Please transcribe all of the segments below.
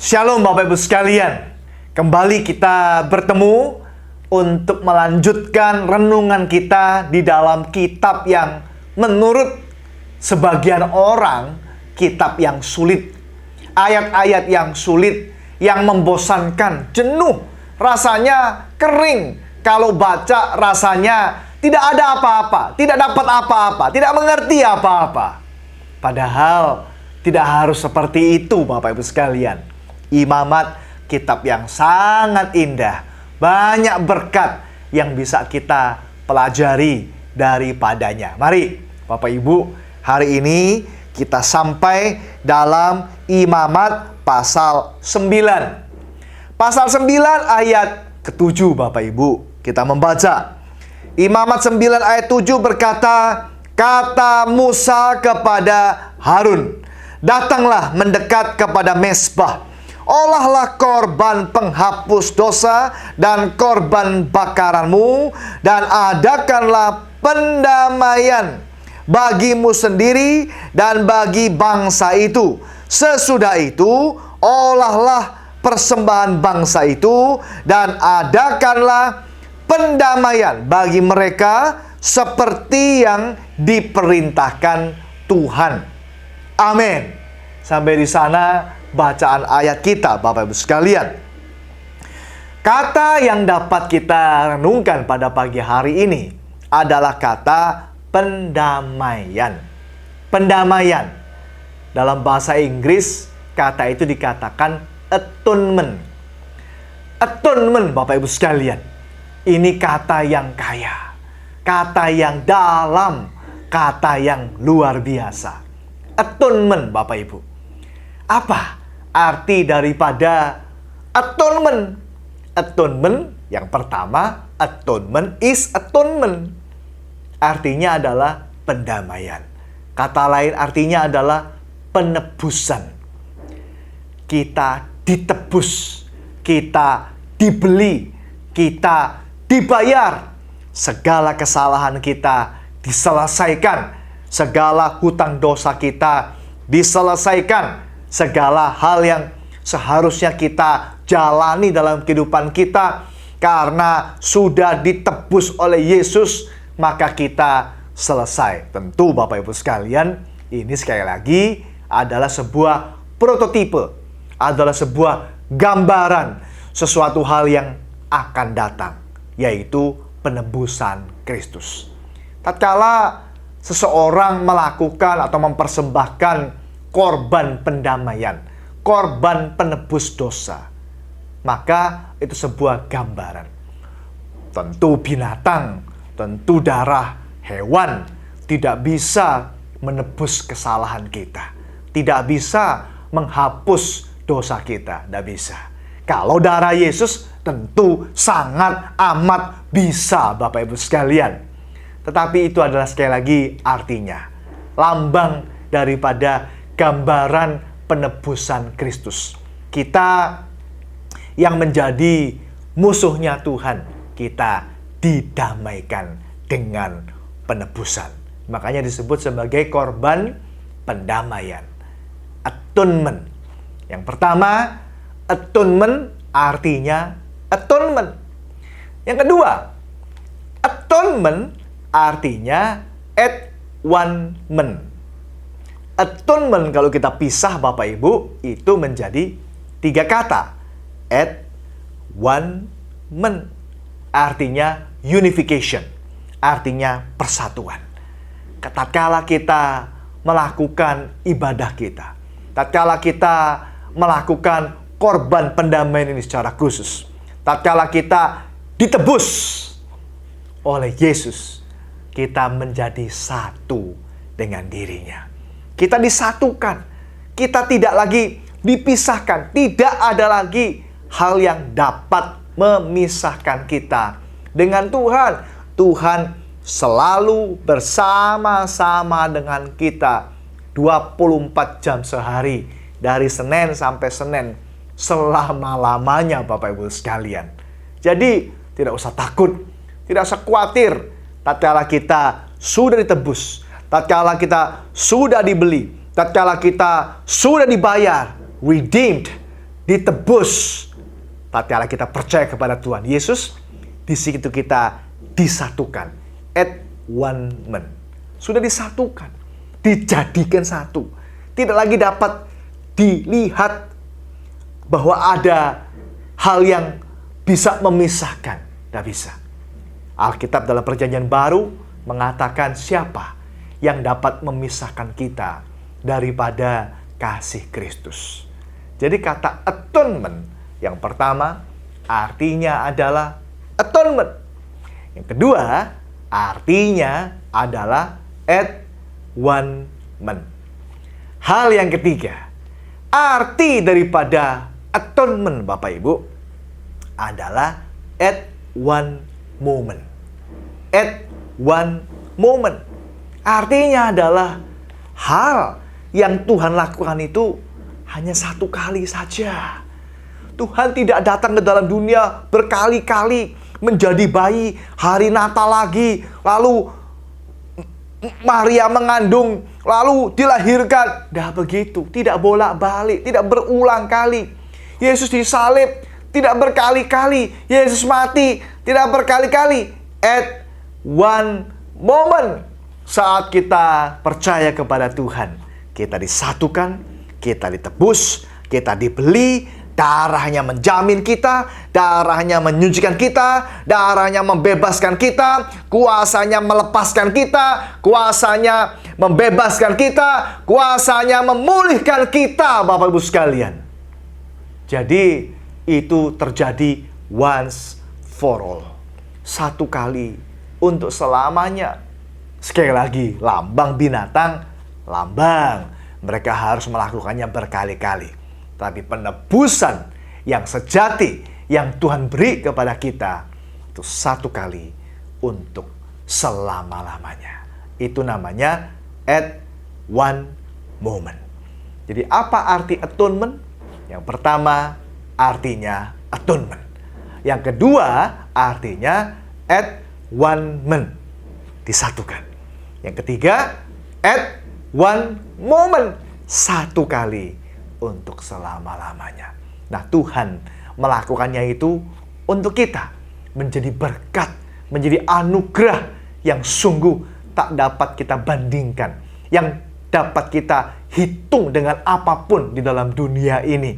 Shalom Bapak Ibu sekalian. Kembali kita bertemu untuk melanjutkan renungan kita di dalam kitab yang menurut sebagian orang kitab yang sulit. Ayat-ayat yang sulit, yang membosankan, jenuh, rasanya kering. Kalau baca rasanya tidak ada apa-apa, tidak dapat apa-apa, tidak mengerti apa-apa. Padahal tidak harus seperti itu Bapak Ibu sekalian. Imamat, kitab yang sangat indah, banyak berkat yang bisa kita pelajari daripadanya. Mari Bapak Ibu, hari ini kita sampai dalam Imamat pasal 9. Pasal 9 ayat ke-7 Bapak Ibu, kita membaca. Imamat 9 ayat 7 berkata, kata Musa kepada Harun, datanglah mendekat kepada mezbah. Olahlah korban penghapus dosa dan korban bakaranmu, dan adakanlah pendamaian bagimu sendiri dan bagi bangsa itu. Sesudah itu, olahlah persembahan bangsa itu, dan adakanlah pendamaian bagi mereka seperti yang diperintahkan Tuhan. Amin. Sampai di sana bacaan ayat kita Bapak Ibu sekalian. Kata yang dapat kita renungkan pada pagi hari ini adalah kata pendamaian. Pendamaian. Dalam bahasa Inggris kata itu dikatakan atonement. Atonement Bapak Ibu sekalian. Ini kata yang kaya, kata yang dalam, kata yang luar biasa. Atonement Bapak Ibu. Apa arti daripada atonement? Atonement yang pertama, atonement is atonement. Artinya adalah pendamaian. Kata lain artinya adalah penebusan. Kita ditebus, kita dibeli, kita dibayar. Segala kesalahan kita diselesaikan, segala hutang dosa kita diselesaikan. Segala hal yang seharusnya kita jalani dalam kehidupan kita karena sudah ditebus oleh Yesus, maka kita selesai. Tentu Bapak Ibu sekalian, ini sekali lagi adalah sebuah prototipe, adalah sebuah gambaran sesuatu hal yang akan datang, yaitu penebusan Kristus. Tatkala seseorang melakukan atau mempersembahkan korban pendamaian, korban penebus dosa, maka itu sebuah gambaran. Tentu binatang, tentu darah hewan tidak bisa menebus kesalahan kita, tidak bisa menghapus dosa kita, tidak bisa. Kalau darah Yesus tentu sangat amat bisa Bapak Ibu sekalian. Tetapi itu adalah sekali lagi artinya lambang daripada gambaran penebusan Kristus. Kita yang menjadi musuhnya Tuhan, kita didamaikan dengan penebusan. Makanya disebut sebagai korban pendamaian. Atonement. Yang pertama, atonement artinya atonement. Yang kedua, atonement artinya at one-man. Atonement kalau kita pisah Bapak Ibu itu menjadi 3 kata. At one-man artinya unification, artinya persatuan. Tatkala kita melakukan ibadah kita, tatkala kita melakukan korban pendamaian ini secara khusus, tatkala kita ditebus oleh Yesus, kita menjadi satu dengan dirinya. Kita disatukan. Kita tidak lagi dipisahkan. Tidak ada lagi hal yang dapat memisahkan kita dengan Tuhan. Tuhan selalu bersama-sama dengan kita 24 jam sehari, dari Senin sampai Senin, selama-lamanya Bapak Ibu sekalian. Jadi tidak usah takut, tidak usah khawatir tatkala kita sudah ditebus, tatkala kita sudah dibeli, tatkala kita sudah dibayar, redeemed, ditebus. Tatkala kita percaya kepada Tuhan Yesus, di situ kita disatukan. At one man. Sudah disatukan, dijadikan satu. Tidak lagi dapat dilihat bahwa ada hal yang bisa memisahkan. Tidak bisa. Alkitab dalam Perjanjian Baru mengatakan siapa yang dapat memisahkan kita daripada kasih Kristus. Jadi kata atonement yang pertama artinya adalah atonement. Yang kedua artinya adalah at one man. Hal yang ketiga, arti daripada atonement Bapak Ibu adalah at one moment. At one moment. Artinya adalah hal yang Tuhan lakukan itu hanya satu kali saja. Tuhan tidak datang ke dalam dunia berkali-kali menjadi bayi, hari Natal lagi, lalu Maria mengandung, lalu dilahirkan. Dah begitu, tidak bolak-balik, tidak berulang kali. Yesus disalib, tidak berkali-kali. Yesus mati, tidak berkali-kali. At one moment, saat kita percaya kepada Tuhan, kita disatukan, kita ditebus, kita dibeli, darahnya menjamin kita, darahnya menyucikan kita, darahnya membebaskan kita, kuasanya melepaskan kita, kuasanya membebaskan kita, kuasanya memulihkan kita, Bapak Ibu sekalian. Jadi itu terjadi once for all. Satu kali untuk selamanya. Sekali lagi, lambang binatang, lambang. Mereka harus melakukannya berkali-kali. Tapi penebusan yang sejati yang Tuhan beri kepada kita itu satu kali untuk selama-lamanya. Itu namanya at one moment. Jadi apa arti atonement? Yang pertama artinya atonement. Yang kedua artinya at one man. Disatukan. Yang ketiga at one moment. Satu kali untuk selama-lamanya. Nah, Tuhan melakukannya itu untuk kita. Menjadi berkat, menjadi anugerah yang sungguh tak dapat kita bandingkan. Yang dapat kita hitung dengan apapun di dalam dunia ini.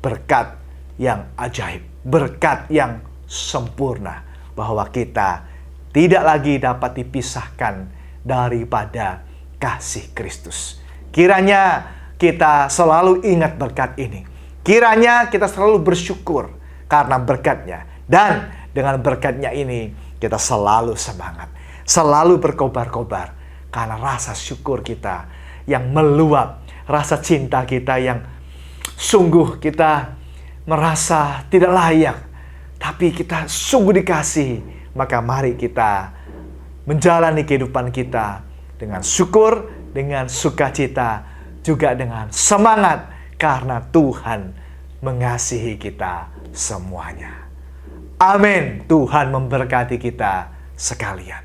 Berkat yang ajaib, berkat yang sempurna. Bahwa kita tidak lagi dapat dipisahkan daripada kasih Kristus. Kiranya kita selalu ingat berkat ini. Kiranya kita selalu bersyukur karena berkatnya. Dan dengan berkatnya ini kita selalu semangat. Selalu berkobar-kobar. Karena rasa syukur kita yang meluap. Rasa cinta kita yang sungguh kita merasa tidak layak. Tapi kita sungguh dikasihi. Maka mari kita menjalani kehidupan kita dengan syukur, dengan sukacita, juga dengan semangat karena Tuhan mengasihi kita semuanya. Amin. Tuhan memberkati kita sekalian.